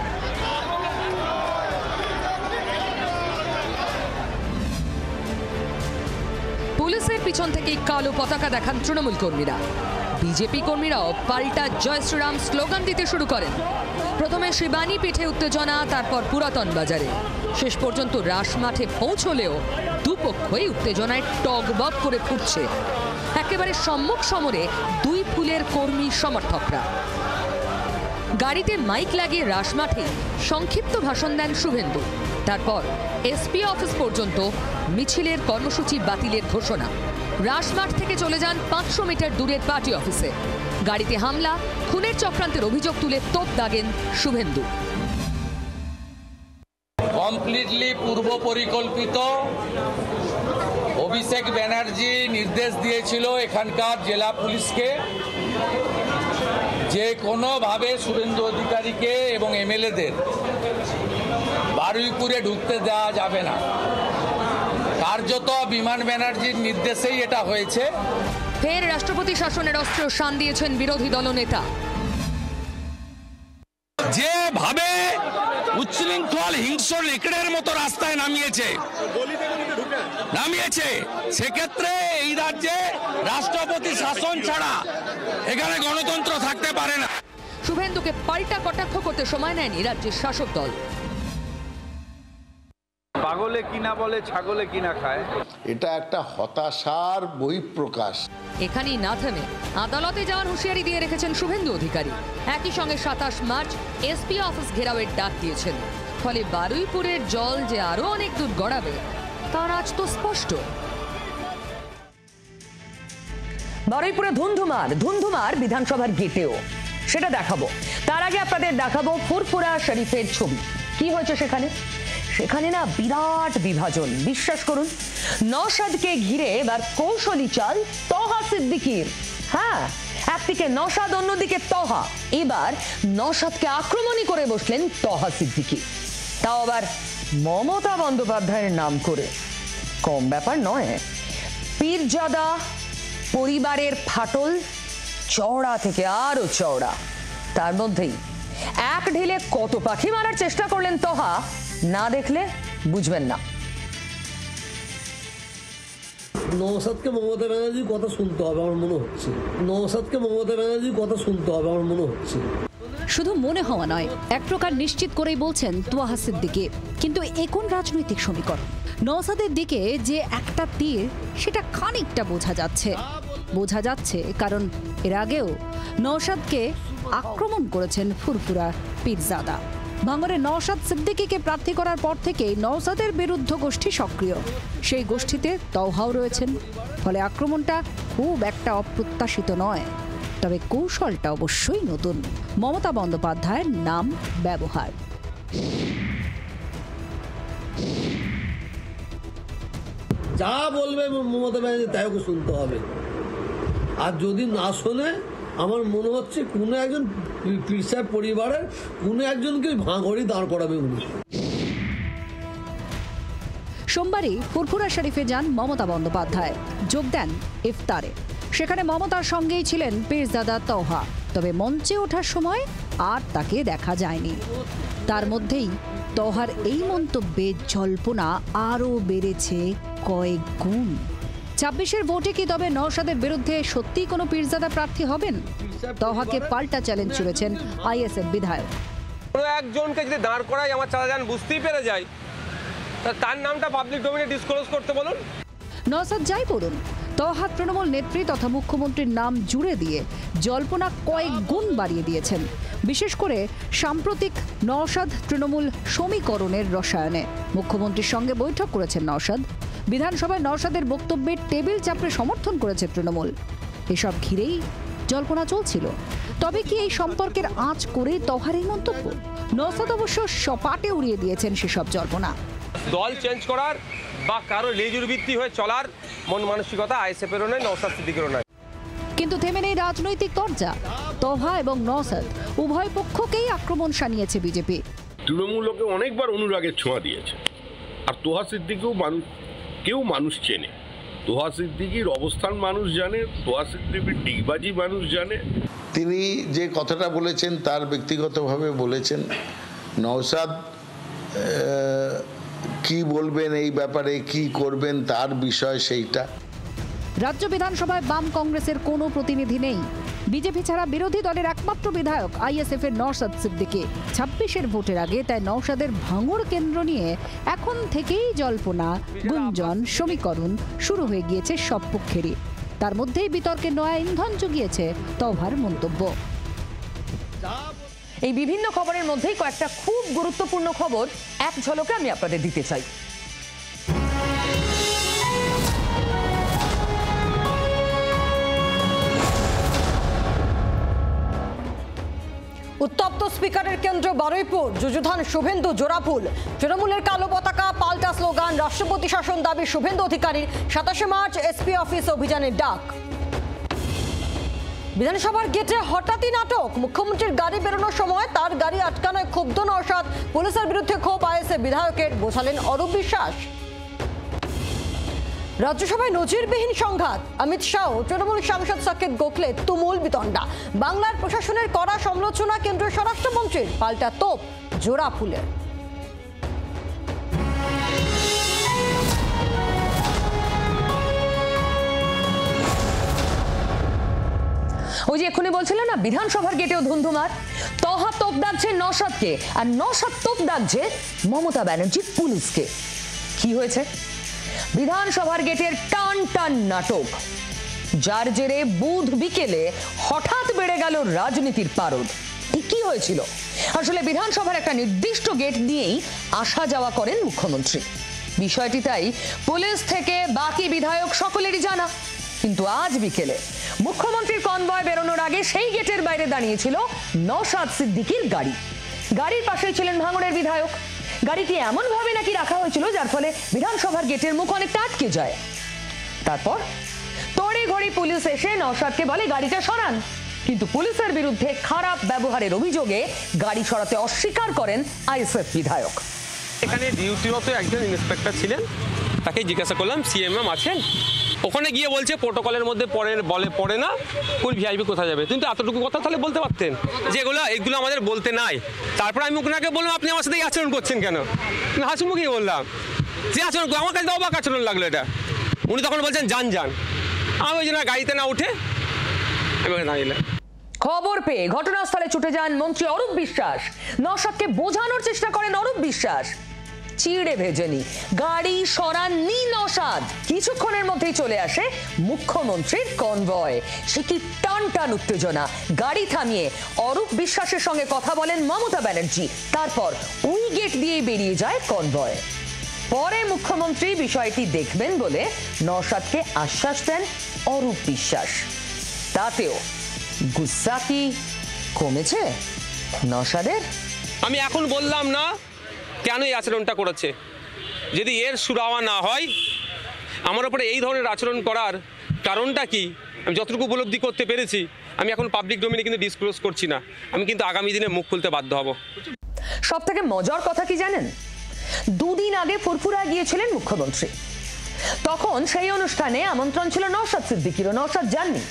পুলিশের পিছন থেকেই কালো পতাকা দেখান তৃণমূল কর্মীরা। বিজেপি কর্মীরাও পাল্টা জয় শ্রীরাম স্লোগান দিতে শুরু করেন। প্রথমে শিবানী পিঠে উত্তেজনা, তারপর পুরাতন বাজারে, শেষ পর্যন্ত রাসমাঠে পৌঁছলেও দুপক্ষই উত্তেজনায় টগবগ করে ফুটছে। একেবারে সম্মুখ সমরে দুই ফুলের কর্মী সমর্থকরা। গাড়িতে মাইক লাগিয়ে রাসমাঠে সংক্ষিপ্ত ভাষণ দেন শুভেন্দু। তারপর এসপি অফিস পর্যন্ত মিছিলের কর্মসূচি বাতিলের ঘোষণা। রাসমাঠ থেকে চলে যান 500 মিটার দূরের পার্টি অফিসে। গাড়িতে হামলা, খুনের চক্রান্তের অভিযোগ তুলে তোপ দাগেন শুভেন্দু। কমপ্লিটলি পূর্ব পরিকল্পিত। অভিষেক ব্যানার্জি নির্দেশ দিয়েছিল এখানকার জেলা পুলিশকে যে কোনোভাবে শুভেন্দু অধিকারীকে এবং এমএলএদের বারুইপুরে ঢুকতে দেওয়া যাবে না। কার্যত বিমান ব্যানার্জির নির্দেশেই এটা হয়েছে। ফের রাষ্ট্রপতি শাসনের অস্ত্র শান দিয়েছেন বিরোধী দলনেতা। যেভাবে উচ্ছৃঙ্খল হিংস্র নেকড়ের মতো রাস্তায় নামিয়েছে সেক্ষেত্রে এই রাজ্যে রাষ্ট্রপতি শাসন ছাড়া এখানে গণতন্ত্র থাকতে পারে না। শুভেন্দুকে পাল্টা কটাক্ষ করতে সময় নেয়নি রাজ্যের শাসক দল। পাগলে কিনা বলে ছাগলে কিনা খায়, এটা একটা হতাশার বহিঃপ্রকাশ। এখানেই না থেমে আদালতে যাওয়ার হুঁশিয়ারি দিয়ে রেখেছেন শুভেন্দু অধিকারী। একই সঙ্গে 27 মার্চ এসপি অফিস ঘেরাওয়ের ডাক দিয়েছেন। ফলে বারুইপুরের জল যে আরো অনেক দূর গড়াবে তার আজ তো স্পষ্ট। বারুইপুরে ধুন্ধুমার বিধানসভার গেটেও, সেটা দেখাবো। তার আগে আপনাদের দেখাবো ফুরফুরা শরীফের ছবি। কি হয়েছে সেখানে? সেখানে না বিরাট বিভাজন, বিশ্বাস করুন। নওশাদকে ঘিরে এবার কৌশলী চাল তহা সিদ্দিকীর। হ্যাঁ, একদিকে নওশাদ, অন্যদিকে তহা। এবার নওশাদকে আক্রমণই করে বসলেন তহা সিদ্দিকী, তাও আবার মমতা বন্দ্যোপাধ্যায়ের নাম করে। কম ব্যাপার নয়। পীরজাদা পরিবারের ফাটল চওড়া থেকে আরো চওড়া। তার মধ্যেই এক ঢিলে কত পাখি মারার চেষ্টা করলেন তহা, না দেখলে বুঝবেন না। নওশাদকে মমতা ব্যানার্জির কথা শুনতে হবে আমার মনে হচ্ছে। নওশাদকে মমতা ব্যানার্জির কথা শুনতে হবে আমার মনে হচ্ছে। শুধু মনে হওয়া নয়, এক প্রকার নিশ্চিত করেই বলছেন তোহা সিদ্দিকী। কিন্তু এখন রাজনৈতিক সমীকরণ, নওশাদের দিকে যে একটা তীর, সেটা খানিকটা বোঝা যাচ্ছে কারণ এর আগেও নওশাদকে আক্রমণ করেছেন ফুরফুরা পীরজাদা। ভাঙড়ে নওশাদ সিদ্দিকীকে প্রার্থী করার পর থেকেই নওশাদের বিরুদ্ধ গোষ্ঠী সক্রিয়। সেই গোষ্ঠীতে তওহাও রয়েছেন। ফলে আক্রমণটা খুব একটা অপ্রত্যাশিত নয়, তবে কৌশলটা অবশ্যই নতুন। মমতা বন্দ্যোপাধ্যায়ের নাম ব্যবহার। যা বলবে মমতা ব্যানার্জি তাই ওকে শুনতে হবে। আর যদি না শোনে, আমার মনে হচ্ছে কোনো একজন পীর সাহেব পরিবারের কোনো একজনকে ভাঙড়ি দাঁড় করাবে উনি। সোমবারই ফুরফুরা শরীফে যান মমতা বন্দ্যোপাধ্যায়, যোগ দেন ইফতারে। সেখানে মমতার সঙ্গেই ছিলেন পীরজাদা তওহা। তবে মঞ্চে ওঠার সময় আর তাকে দেখা যায়নি। তার মধ্যেই তওহার এই মন্তব্যে জল্পনা আরও বেড়েছে কয়েক গুণ। 26-এর ভোটে কি তবে নওশাদের বিরুদ্ধে সত্যি কোনো পীরজাদা প্রার্থী হবেন? তহাকে পাল্টা চ্যালেঞ্জ ছুড়েছেন আইএসএফ বিধায়ক। কোনো একজনকে যদি দাঁড় করাই আমার চালাজান বুঝতেই পেরে যায়, তার নামটা পাবলিক ডোমেইনে ডিসক্লোজ করতে বলুন। নওশাদ যাই বলুন, তহা তৃণমূল নেত্রী তথা মুখ্যমন্ত্রীর নাম জুড়ে দিয়ে জল্পনা কয়েক গুণ বাড়িয়ে দিয়েছেন, বিশেষ করে সাম্প্রতিক নওশাদ তৃণমূল সমীকরণের রসায়নে। মুখ্যমন্ত্রীর সঙ্গে বৈঠক করেছেন নওশাদ, বিধানসভায় নওশাদের বক্তব্যে টেবিল চাপড়ে সমর্থন করেছে তৃণমূল। এসব ঘিরেই জল্পনা চলছিল। তবে কি এই সম্পর্কের আঁচ করে তহার এই মন্তব্য? নওশাদ অবশ্য সপাটে উড়িয়ে দিয়েছেন সেসব জল্পনা। দল চেঞ্জ করার বা কারো লেজুর ভিত্তি হয়ে চলার মন মানসিকতা আইএসএফেরও নয়, নওশাদ সিদ্দিকেরও নয়। কিন্তু থেমে নেই রাজনৈতিক তরজা। তহা এবং নওশাদ উভয় পক্ষকেই আক্রমণ শানিয়েছে বিজেপি। তৃণমূলকে অনেকবার অনুরাগের ছোঁয়া দিয়েছে, আর তোহা সিদ্দিকেও মানুষ চেনে। তোহা সিদ্দিকির অবস্থান মানুষ জানে, তোহা সিদ্দিকির ডিগবাজি মানুষ জানে। তিনি যে কথাটা বলেছেন তার ব্যক্তিগতভাবে বলেছেন। নওশাদ কি বলবেন এই ব্যাপারে, কি করবেন তার বিষয় সেইটা। রাজ্য বিধানসভায় বাম কংগ্রেসের কোনো প্রতিনিধি নেই। বিজেপি ছাড়া বিরোধী দলের একমাত্র বিধায়ক আইএসএফ এর নওশাদ সিদ্দিকী। 26-এর ভোটের আগে তাই নওশাদের ভাঙড় কেন্দ্র নিয়ে এখন থেকেই জল্পনা, গুঞ্জন, সমীকরণ শুরু হয়ে গিয়েছে সব পক্ষেরই। তার মধ্যেই বিতর্কে নয়া ইন্ধন জুগিয়েছে তভার মন্তব্য। এই বিভিন্ন খবরের মধ্যেই কয়েকটা খুব গুরুত্বপূর্ণ খবর এক ঝলকে আমি আপনাদের দিতে চাই। উত্তপ্ত স্পিকারের কেন্দ্র বারুইপুর, যুযুধান শুভেন্দু জোড়াফুল। তৃণমূলের কালো পতাকা, পাল্টা স্লোগান, রাষ্ট্রপতি শাসন দাবি শুভেন্দু অধিকারীর। 27 মার্চ এসপি অফিস অভিযানের ডাক। বিধানসভার গেটে হঠাৎই নাটক। মুখ্যমন্ত্রীর গাড়ি বেরোনোর সময় তার গাড়ি আটকানোয় ক্ষুব্ধ নওশাদ। পুলিশের বিরুদ্ধে ক্ষোভ আইএসএফ বিধায়কের, বোঝালেন অরূপ বিশ্বাস। রাজ্যসভায় নজিরবিহীন সংঘাত। অমিত শাহ, তৃণমূল সাংসদ সাকেত গোখলে তুমুল বিতণ্ডা। বাংলার প্রশাসনের কড়া সমালোচনা কেন্দ্রীয় স্বরাষ্ট্রমন্ত্রীর, পাল্টা তোপ জোড়াফুলের। ওই যে এক্ষুনি বলছিলেন না, বিধানসভার গেটেও ধুন্ধুমার। তহা তোপ দাগছে নওশাদকে, আর নওশাদ তোপ দাগছে মমতা ব্যানার্জির পুলিশকে। কি হয়েছে? বিধানসভার গেটের টান টান নাটক, যার জেরে বুধ বিকেলে হঠাৎ বেড়ে গেল রাজনীতির পারদ। কি হয়েছিল? আসলে বিধানসভার একটা নির্দিষ্ট গেট দিয়েই আসা যাওয়া করেন মুখ্যমন্ত্রী। বিষয়টি তাই পুলিশ থেকে বাকি বিধায়ক সকলেরই জানা। কিন্তু আজ বিকেলে মুখ্যমন্ত্রীর কনভয় বেরোনোর আগে সেই গেটের বাইরে দাঁড়িয়েছিল নওশাদ সিদ্দিকীর গাড়ি। গাড়ির পাশেই ছিলেন ভাঙড়ের বিধায়ক। গাড়িটি এমন ভাবে নাকি রাখা হয়েছিল যার ফলে বিধানসভার গেটের মুখ অনেকটা আটকে যায়। তারপর তড়ি ঘড়ি পুলিশ এসে নওশাদকে বলে গাড়িটা সরান, কিন্তু পুলিশের বিরুদ্ধে খারাপ ব্যবহারের অভিযোগে গাড়ি সরাতে অস্বীকার করেন আইএসএফ বিধায়ক। এখানে ডিউটিরত একজন ইন্সপেক্টর ছিলেন, তাকে জিজ্ঞাসা করলাম সিএমএম আছেন? ওখানে গিয়ে বলছে প্রোটোকলের মধ্যে পড়ে না, কোন ভিআইপি কোথায় যাবে। কিন্তু এতটুকু কথা তাহলে বলতে পারতেন যে এগুলো আমাদের বলতে নাই। তারপর আমি ওনাকে বললাম আপনি আমার সাথে এই আচরণ করছেন কেন? হাসি মুখে বললাম যে আচরণ, আমার কাছে অবাক আচরণ লাগলো এটা। উনি তখন বলছেন যান। আমি ওই জন্য গাড়িতে না উঠে আমি দাঁড়িয়ে। খবর পেয়ে ঘটনাস্থলে ছুটে যান মন্ত্রী অরূপ বিশ্বাস। নওশাদকে বোঝানোর চেষ্টা করেন অরূপ বিশ্বাস। চিড়ে ভেজেনি, গাড়ি সরাননি নওশাদ। কিছুক্ষণের মধ্যেই চলে আসে মুখ্যমন্ত্রীর কনভয়। সে কি টান টান উত্তেজনা। গাড়ি থামিয়ে অরূপ বিশ্বাসের সঙ্গে কথা বলেন মমতা ব্যানার্জি। তারপর ওই গেট দিয়ে বেরিয়ে যায় কনভয়। পরে মুখ্যমন্ত্রী বিষয়টি দেখবেন বলে নওশাদকে আশ্বাস দেন অরূপ বিশ্বাস। তাতেও গুস্সা কি কমেছে নওশাদের? আমি এখন বললাম না কেন এই আচরণটা করেছে। যদি এর সুরাওয়া না হয় আমার উপরে এই ধরনের আচরণ করার কারণটা কি, আমি যতটুকু উপলব্ধি করতে পেরেছি, আমি এখন পাবলিক ডোমেইনে কিন্তু ডিসক্লোজ করছি না। আমি কিন্তু আগামী দিনে মুখ খুলতে বাধ্য হব। সব থেকে মজার কথা কি জানেন? দুদিন আগে ফুরফুরা গিয়েছিলেন মুখ্যমন্ত্রী। তখন সেই অনুষ্ঠানে আমন্ত্রণ ছিল নওশাদ সিদ্দিকীরও, নওশাদ যাননি।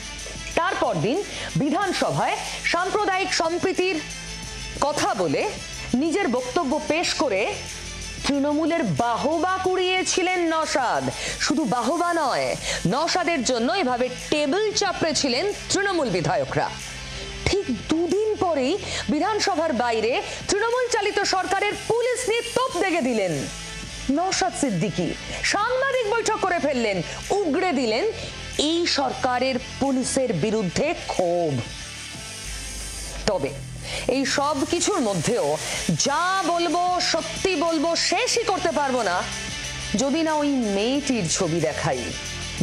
তারপর দিন বিধানসভায় সাম্প্রদায়িক সম্প্রীতির কথা বলে নিজের বক্তব্য পেশ করে তৃণমূলের বাহবা কুড়িয়েছিলেন নওশাদ। শুধু বাহবা নয়, নওশাদের জন্য এভাবে টেবিল চাপড়েছিলেন তৃণমূল বিধায়করা। ঠিক দুদিন পরেই বিধানসভার বাইরে তৃণমূল চালিত সরকারের পুলিশ নিয়ে তোপ দেগে দিলেন নওশাদ সিদ্দিকী। সাংবাদিক বৈঠক করে ফেললেন, উগড়ে দিলেন এই সরকারের পুলিশের বিরুদ্ধে ক্ষোভ। তবে এই সব কিছুর মধ্যেও যা বলবো সত্যি বলবো, শেষই করতে পারবো না যদি না ওই মেয়েটির ছবি দেখাই,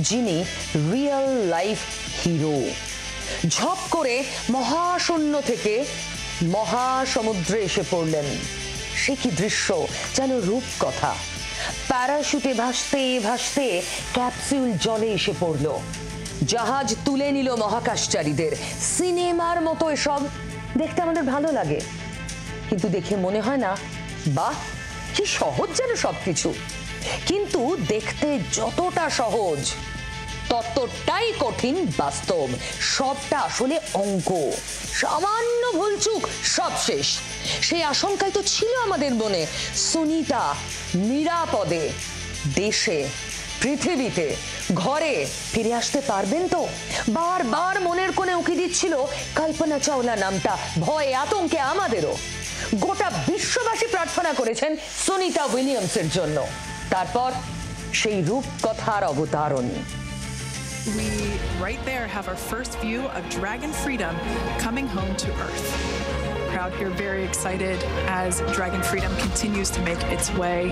যিনি রিয়েল লাইফ হিরো। ঝপ করে মহাশূন্য থেকে মহাসমুদ্রে এসে পড়লেন। সে কি দৃশ্য, যেন রূপকথা। প্যারাশুটে ভাসতে ভাসতে ক্যাপসুল জলে এসে পড়ল। জাহাজ তুলে নিল মহাকাশচারীদের। সিনেমার মতো এসব দেখতে আমাদের ভালো লাগে, কিন্তু দেখে মনে হয় না বাহ কি সহজ যেন সবকিছু। কিন্তু দেখতে যতটা সহজ ততটাই কঠিন বাস্তব। সবটা আসলে অঙ্ক, সামান্য ভুলচুক সব শেষ। সেই আশঙ্কাই তো ছিল আমাদের মনে। সুনিতা নিরাপদে দেশে, পৃথিবীতে, ঘরে ফিরে আসতে পারবেন তো? বারবার মনের কোণে উকি দিচ্ছিল কল্পনা চাওলা নামটা, ভয়ে আতঙ্কে আমাদেরও। গোটা বিশ্ববাসী প্রার্থনা করেছেন সুনিতা উইলিয়ামসের জন্য। তারপর সেই রূপকথার অবতারণ। We right there have our first view of Dragon Freedom coming home to Earth. Crowd here very excited as Dragon Freedom continues to make its way.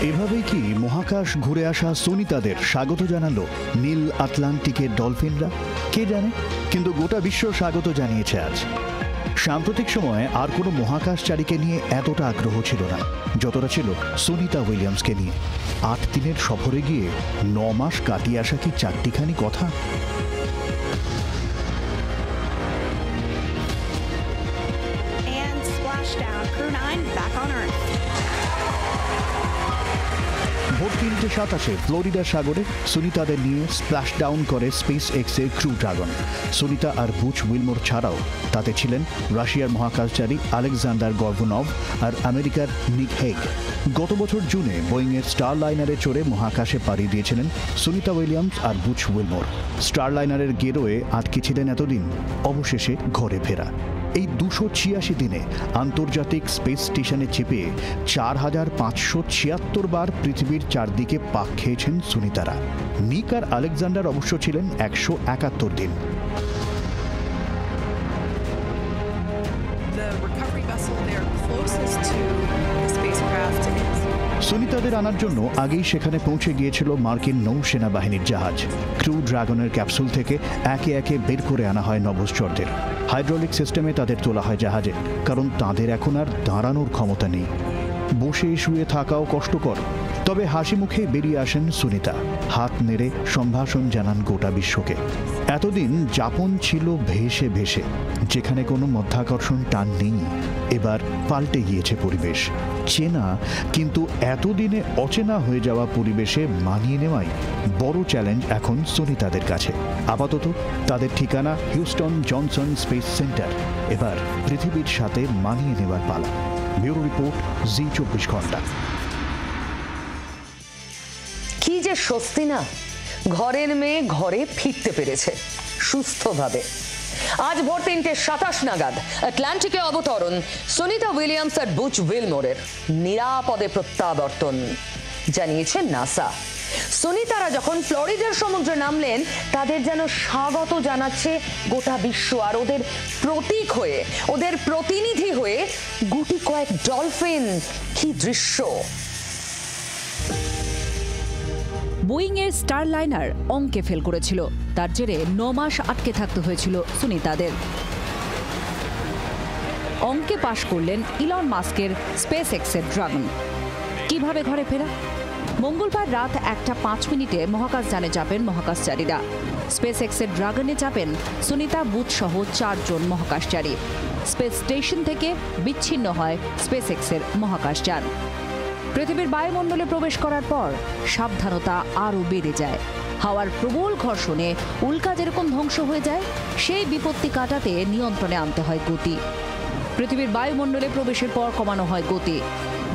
এভাবেই কি মহাকাশ ঘুরে আসা সুনিতাদের স্বাগত জানালো নীল আটলান্টিকের ডলফিনরা? কে জানে, কিন্তু গোটা বিশ্ব স্বাগত জানিয়েছে আজ। সাম্প্রতিক সময়ে আর কোনো মহাকাশচারীকে নিয়ে এতটা আগ্রহ ছিল না যতটা ছিল সুনিতা উইলিয়ামসকে নিয়ে। 8 দিনের সফরে গিয়ে 9 মাস কাটিয়ে আসা কি চারটিখানি কথা? ভোর 3:27 ফ্লোরিডা সাগরে সুনিতাদের নিয়ে স্প্ল্যাশ ডাউন করে স্পেস এক্সের ক্রু ড্রাগন। সুনিতা আর বুচ উইলমোর ছাড়াও তাতে ছিলেন রাশিয়ার মহাকাশচারী আলেকজান্ডার গর্ভনভ আর আমেরিকার নিক হেগ। গত বছর জুনে বোয়িংয়ের স্টারলাইনারে চড়ে মহাকাশে পাড়ি দিয়েছিলেন সুনিতা উইলিয়ামস আর বুচ উইলমোর। স্টারলাইনারের গেরোয়ে আটকে ছিলেন এতদিন, অবশেষে ঘরে ফেরা। এই 286 দিনে আন্তর্জাতিক স্পেস স্টেশনে চেপে 4576 বার পৃথিবীর চারদিকে পাক খেয়েছেন সুনিতারা। নিক আর আলেকজান্ডার অবশ্য ছিলেন 171 দিন। সুনিতাদের আনার জন্য আগেই সেখানে পৌঁছে গিয়েছিল মার্কিন নৌসেনা বাহিনীর জাহাজ। ক্রু ড্রাগনের ক্যাপসুল থেকে একে একে বের করে আনা হয় নভোশ্চরদের। হাইড্রোলিক সিস্টেমে তাদের তোলা হয় জাহাজে, কারণ তাদের এখন আর দাঁড়ানোর ক্ষমতা নেই। বসে শুয়ে থাকাও কষ্টকর। তবে হাসি মুখে বেরিয়ে আসেন সুনিতা, হাত নেড়ে সম্ভাষণ জানান গোটা বিশ্বকে। এতদিন যাপন ছিল ভেসে ভেসে, যেখানে কোনো মধ্যাকর্ষণ টান নেই। এবার পাল্টে গিয়েছে পরিবেশ। চেনা কিন্তু এতদিনে অচেনা হয়ে যাওয়া পরিবেশে মানিয়ে নেওয়াই বড় চ্যালেঞ্জ এখন সুনিতাদের কাছে। আপাতত তাদের ঠিকানা হিউস্টন জনসন স্পেস সেন্টার। এবার পৃথিবীর সাথে মানিয়ে নেওয়ার পালা। ব্যুরো রিপোর্ট, জি 24 ঘন্টা। কি যে স্বস্তি না, ঘরের মেয়ে ঘরে ফিরতে পেরেছে সুস্থভাবে। আজ ভোর 3:27 নাগাদ আটলান্টিকে অবতরণ সুনিতা উইলিয়ামস আর বুচ উইলমোরের। নিরাপদে প্রত্যাবর্তন জানিয়েছে নাসা। সুনিতারা যখন ফ্লোরিডার সমুদ্রে নামলেন, তাদের যেন স্বাগত জানাচ্ছে গোটা বিশ্ব। আর ওদের প্রতীক হয়ে, ওদের প্রতিনিধি হয়ে গুটি কয়েক ডলফিন। কি দৃশ্য! বোয়িংয়ের স্টারলাইনার অঙ্কে ফেল করেছিল, তার জেরে 9 মাস আটকে থাকতে হয়েছিল সুনিতাদের। অঙ্কে পাশ করলেন ইলন মাস্কের স্পেস এক্সের ড্রাগন। কিভাবে ঘরে ফেরা? মঙ্গলবার রাত 1:05 মহাকাশযানে যাবেন মহাকাশচারীরা। স্পেস এক্সের ড্রাগনে যাবেন সুনিতা, বুচ সহ 4 জন মহাকাশচারী। স্পেস স্টেশন থেকে বিচ্ছিন্ন হয় স্পেস এক্সের মহাকাশযান। পৃথিবীর বায়ুমণ্ডলে প্রবেশ করার পর সাবধানতা আরও বেড়ে যায়। হাওয়ার প্রবল ঘর্ষণে উল্কা যেরকম ধ্বংস হয়ে যায়, সেই বিপত্তি কাটাতে নিয়ন্ত্রণে আনতে হয় গতি। পৃথিবীর বায়ুমণ্ডলে প্রবেশের পর কমানো হয় গতি।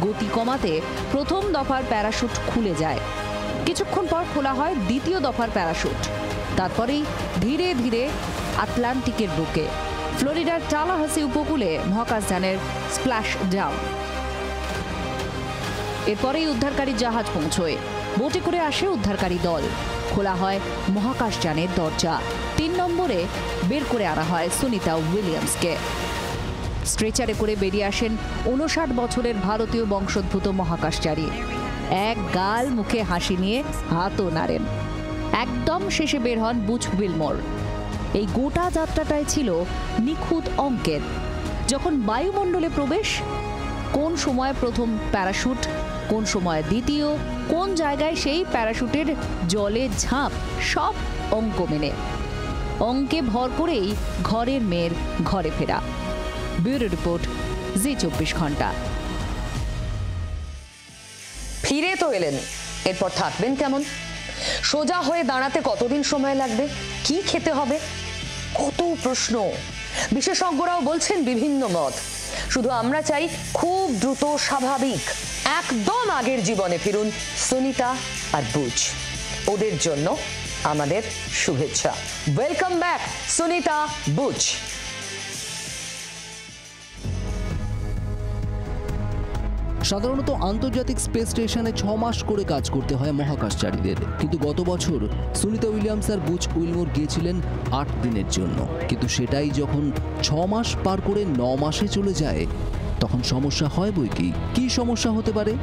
গতি কমাতে প্রথম দফার প্যারাশুট খুলে যায়, কিছুক্ষণ পর খোলা হয় দ্বিতীয় দফার প্যারাশুট। তারপরেই ধীরে ধীরে আটলান্টিকের বুকে ফ্লোরিডার টালাহাসি উপকূলে মহাকাশযানের স্প্ল্যাশ ডাউন। এরপরেই উদ্ধারকারী জাহাজ পৌঁছয়, বোটে করে আসে উদ্ধারকারী দল। খোলা হয় মহাকাশযানের দরজা। 3 নম্বরে বের করে আনা হয় সুনিতা উইলিয়ামসকে। স্ট্রেচারে করে বেরিয়ে আসেন 59 বছরের ভারতীয় বংশোদ্ভূত মহাকাশচারী। এক গাল মুখে হাসি নিয়ে হাতও নাড়েন। একদম শেষে বের হন বুচ উইলমোর। এই গোটা যাত্রাটাই ছিল নিখুঁত অঙ্কের। যখন বায়ুমণ্ডলে প্রবেশ, কোন সময় প্রথম প্যারাশুট, কোন সময় দ্বিতীয়, কোন জায়গায় সেই প্যারাশুটের জলে ঝাঁপ, সব অঙ্ক মেনে। অঙ্কে ভর করেই ঘরের মেয়ের ঘরে ফেরা। ব্যুরো রিপোর্ট, জি 24 ঘন্টা। ফিরে তো এলেন, এরপর থাকবেন কেমন? সোজা হয়ে দাঁড়াতে কতদিন সময় লাগবে? কি খেতে হবে? কত প্রশ্ন। বিশেষজ্ঞরাও বলছেন বিভিন্ন মত। শুধু আমরা চাই খুব দ্রুত স্বাভাবিক একদম আগের জীবনে ফিরুন সুনিতা আর বুচ। ওদের জন্য আমাদের শুভেচ্ছা। Welcome back Sunita, Butch. সাধারণত আন্তর্জাতিক স্পেস স্টেশনে 6 মাস করে কাজ করতে হয় মহাকাশচারীদের, কিন্তু গত বছর সুনিতা উইলিয়ামস আর বুচ উইলমোর গিয়েছিলেন 8 দিনের জন্য। কিন্তু সেটাই যখন 6 মাস পার করে 9 মাসে চলে যায়, তখন সমস্যা হয় বই কি। কি সমস্যা হতে পারে?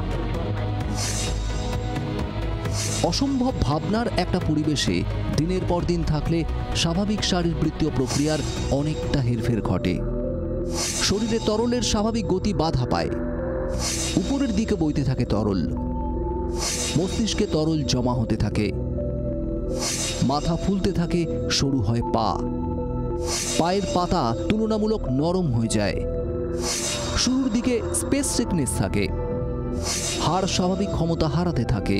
অসম্ভব ভাবনার একটা পরিবেশে দিনের পর দিন থাকলে স্বাভাবিক শারীরবৃত্তীয় প্রক্রিয়ার অনেকটা হেরফের ঘটে। শরীরে তরলের স্বাভাবিক গতি বাধা পায়। উপরের দিকে বইতে থাকে তরল, মস্তিষ্কে তরল জমা হতে থাকে, মাথা ফুলতে থাকে, সরু হয় পা, পায়ের পাতা তুলনামূলক নরম হয়ে যায়। শুরুর দিকে স্পেস সিকনেস থাকে, হাড় স্বাভাবিক ক্ষমতা হারাতে থাকে,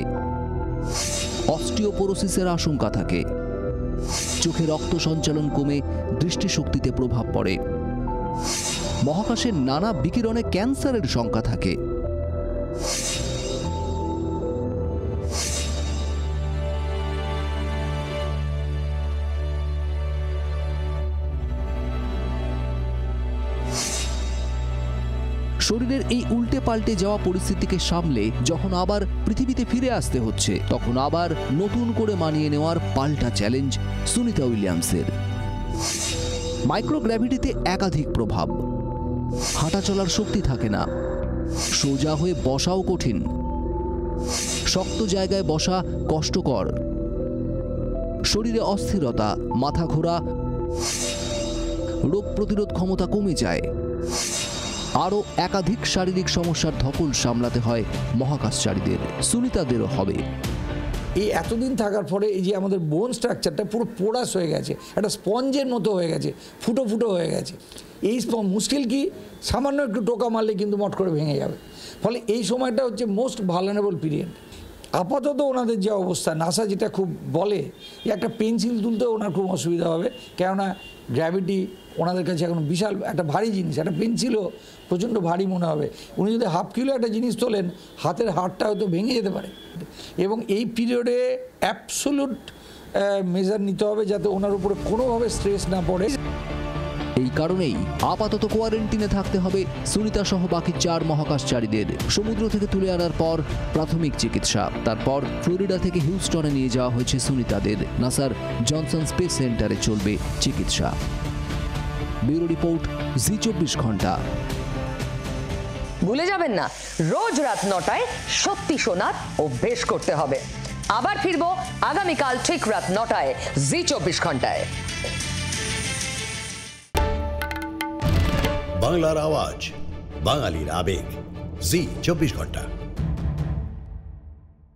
অস্টিওপোরোসিসের আশঙ্কা থাকে, চোখে রক্ত সঞ্চালন কমে দৃষ্টিশক্তিতে প্রভাব পড়ে, মহাকাশের নানা বিকিরণে ক্যান্সারের শঙ্কা থাকে। শরীরের এই উল্টে পাল্টে যাওয়া পরিস্থিতিকে সামলে যখন আবার পৃথিবীতে ফিরে আসতে হচ্ছে, তখন আবার নতুন করে মানিয়ে নেওয়ার পাল্টা চ্যালেঞ্জ সুনিতা উইলিয়ামসের। মাইক্রোগ্র্যাভিটিতে একাধিক প্রভাব, হাঁটা চলার শক্তি থাকে না, সোজা হয়ে বসাও কঠিন, শক্ত জায়গায় বসা কষ্টকর, শরীরে অস্থিরতা, মাথা ঘোরা, রোগ প্রতিরোধ ক্ষমতা কমে যায়। আরও একাধিক শারীরিক সমস্যার ধকল সামলাতে হয় মহাকাশচারীদের। সুনিতাদেরও হবে। এই এতদিন থাকার পরে এই যে আমাদের বোন স্ট্রাকচারটা পুরো পোরাস হয়ে গেছে, একটা স্পঞ্জের মতো হয়ে গেছে, ফুটো ফুটো হয়ে গেছে। এই মুশকিল কি, সামান্য একটু টোকা মারলে কিন্তু মট করে ভেঙে যাবে। ফলে এই সময়টা হচ্ছে মোস্ট ভালনারেবল পিরিয়ড। আপাতত ওনাদের যে অবস্থা, নাসা যেটা খুব বলে যে একটা পেন্সিল তুলতেও ওনার খুব অসুবিধা হবে, কেননা গ্র্যাভিটি ওনাদের কাছে এখন বিশাল একটা ভারী জিনিস। একটা পেন্সিলও প্রচণ্ড ভারী মনে হবে। উনি যদি হাফ কিলো একটা জিনিস তোলেন, হাতের হাড়টা হয়তো ভেঙে যেতে পারে। এবং এই পিরিয়ডে অ্যাবসোলুট মেজার নিতে হবে যাতে ওনার উপরে কোনোভাবে স্ট্রেস না পড়ে। এই কারণেই আপাতত কোয়ারেন্টিনে থাকতে হবে সুনিতা সহ বাকি 4 মহাকাশচারীদের। সমুদ্র থেকে তুলে আনার পর প্রাথমিক চিকিৎসা, তারপর ফ্লোরিডা থেকে হিউস্টনে নিয়ে যাওয়া হয়েছে সুনিতাদের। নাসার জনসন স্পেস সেন্টারে চলবে চিকিৎসা। ব্যুরো রিপোর্ট, জি 24 ঘন্টা। ভুলে যাবেন না, রোজ রাত 9টায় সত্যি শোনার অভ্যেস করতে হবে। আবার ফিরবো আগামীকাল ঠিক রাত 9টায় জি 24 ঘন্টায়। বাংলার আওয়াজ, বাঙালির আবেগ, জি 24 ঘন্টা।